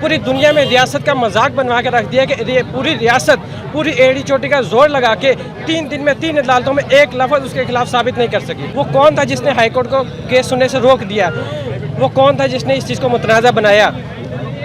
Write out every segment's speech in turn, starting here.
पूरी दुनिया में रियासत का मजाक बनवा के रख दिया कि पूरी रियासत पूरी एड़ी चोटी का जोर लगा के 3 दिन में 3 अदालतों में एक लफ्ज़ उसके खिलाफ साबित नहीं कर सकी। वो कौन था जिसने हाईकोर्ट को केस सुनने से रोक दिया? वो कौन था जिसने इस चीज़ को मुतनाज़ा बनाया?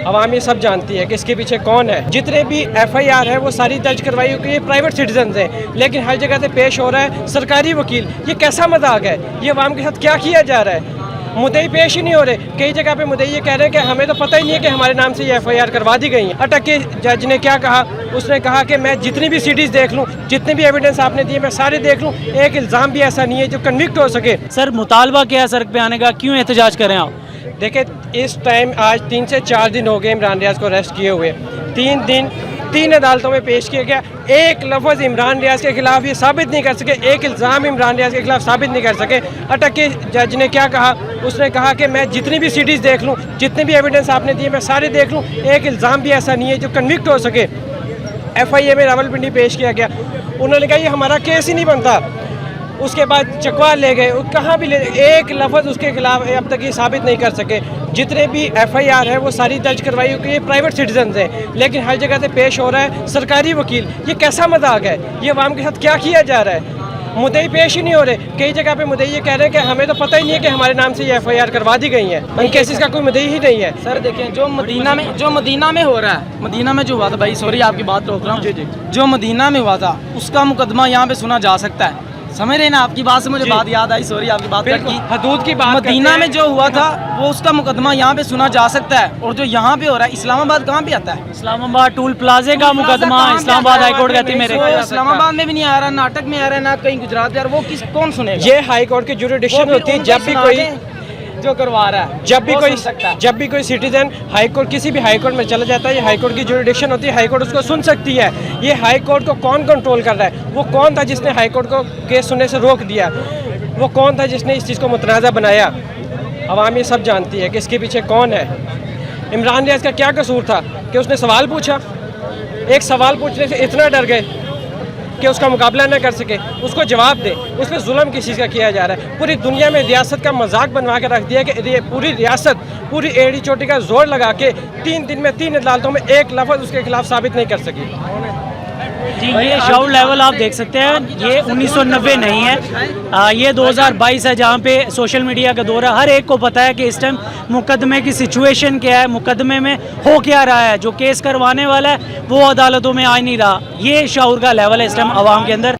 अवाम ये सब जानती है कि इसके पीछे कौन है। जितने भी FIR है वो सारी दर्ज करवाई हुई, ये प्राइवेट सिटीजन हैं, लेकिन हर जगह से पेश हो रहा है सरकारी वकील। ये कैसा मजाक है? ये अवाम के साथ क्या किया जा रहा है? मुद्दई पेश ही नहीं हो रहे। कई जगह पे मुद्दई ये कह रहे हैं कि हमें तो पता ही नहीं है कि हमारे नाम से ये FIR करवा दी गई है। अटक के जज ने क्या कहा? उसने कहा कि मैं जितनी भी सीडीज देख लूँ, जितने भी एविडेंस आपने दिए मैं सारे देख लूँ, एक इल्ज़ाम भी ऐसा नहीं है जो कन्विक्ट हो सके। सर मुतालबा क्या है सड़क पे आने का, क्यों एहतजाज करें आप? देखिए, इस टाइम आज 3 से 4 दिन हो गए इमरान रियाज को अरेस्ट किए हुए। 3 दिन 3 अदालतों में पेश किया गया, एक लफ्ज़ इमरान रियाज के खिलाफ ये साबित नहीं कर सके, एक इल्ज़ाम इमरान रियाज के खिलाफ साबित नहीं कर सके। अटक के जज ने क्या कहा? उसने कहा कि मैं जितनी भी सीडीज देख लूँ, जितने भी एविडेंस आपने दिए मैं सारे देख लूँ, एक इल्ज़ाम भी ऐसा नहीं है जो कन्विक्ट हो सके। FIA में रावलपिंडी पेश किया गया। उन्होंने कहा ये हमारा केस ही नहीं बनता। उसके बाद चकवा ले गए, कहाँ भी ले, एक लफ्ज़ उसके खिलाफ अब तक ये साबित नहीं कर सके। जितने भी FIR है वो सारी दर्ज करवाई हुई, ये प्राइवेट सिटीजन हैं, लेकिन हर जगह से पेश हो रहा है सरकारी वकील। ये कैसा मजाक है? ये अवाम के साथ क्या किया जा रहा है? मुद्दई पेश ही नहीं हो रहे। कई जगह पे मुद्दई ये कह रहे हैं कि हमें तो पता ही नहीं है कि हमारे नाम से ये FIR करवा दी गई है। इन केसेस का कोई मुद्दई ही नहीं है। सर देखें, जो मदीना में हो रहा है, मदीना में जो हुआ था, भाई सॉरी आपकी बात रोक रहा हूँ, जो मदीना में हुआ था उसका मुकदमा यहाँ पे सुना जा सकता है। समझ रहे ना? आपकी बात से मुझे बात याद आई, सॉरी आपकी बात की हदूद की बात। मदीना में जो हुआ था वो उसका मुकदमा यहाँ पे सुना जा सकता है, और जो यहाँ पे हो रहा है इस्लामाबाद कहाँ पे आता है? इस्लामाबाद टूल प्लाजे का मुकदमा इस्लामाबाद हाईकोर्ट कहती है मेरे। इस्लामाबाद में भी नहीं आ रहा, नाटक में आ रहा है, ना कहीं गुजरात में आ रहा है। वो कौन सुनेगा? ये हाई कोर्ट की जुरिडिक्शन होती है। जब भी कोई जो करवा रहा है, जब भी कोई सिटीजन हाई कोर्ट किसी भी हाई कोर्ट में चला जाता है, ये हाई कोर्ट की जुरिडिक्शन होती है, हाई कोर्ट उसको सुन सकती है। ये हाई कोर्ट को कौन कंट्रोल कर रहा है? वो कौन था जिसने हाई कोर्ट को केस सुनने से रोक दिया? वो कौन था जिसने इस चीज़ को मुतनाज़ा बनाया? अवाम ये सब जानती है कि इसके पीछे कौन है। इमरान रियाज का क्या कसूर था कि उसने सवाल पूछा? एक सवाल पूछने से इतना डर गए कि उसका मुकाबला न कर सके, उसको जवाब दे। उस पर जुल्म किस चीज़ का किया जा रहा है? पूरी दुनिया में रियासत का मजाक बनवा के रख दिया कि पूरी रियासत पूरी एड़ी चोटी का जोर लगा के 3 दिन में 3 अदालतों में एक लफ्ज़ उसके खिलाफ साबित नहीं कर सकी। जी, ये शाउट लेवल आप देख सकते हैं, ये 1990 नहीं है, ये 2022 है, जहाँ पे सोशल मीडिया का दौर है। हर एक को पता है कि इस टाइम मुकदमे की सिचुएशन क्या है, मुकदमे में हो क्या रहा है। जो केस करवाने वाला है वो अदालतों में आ नहीं रहा। ये शाउर का लेवल है इस टाइम आवाम के अंदर।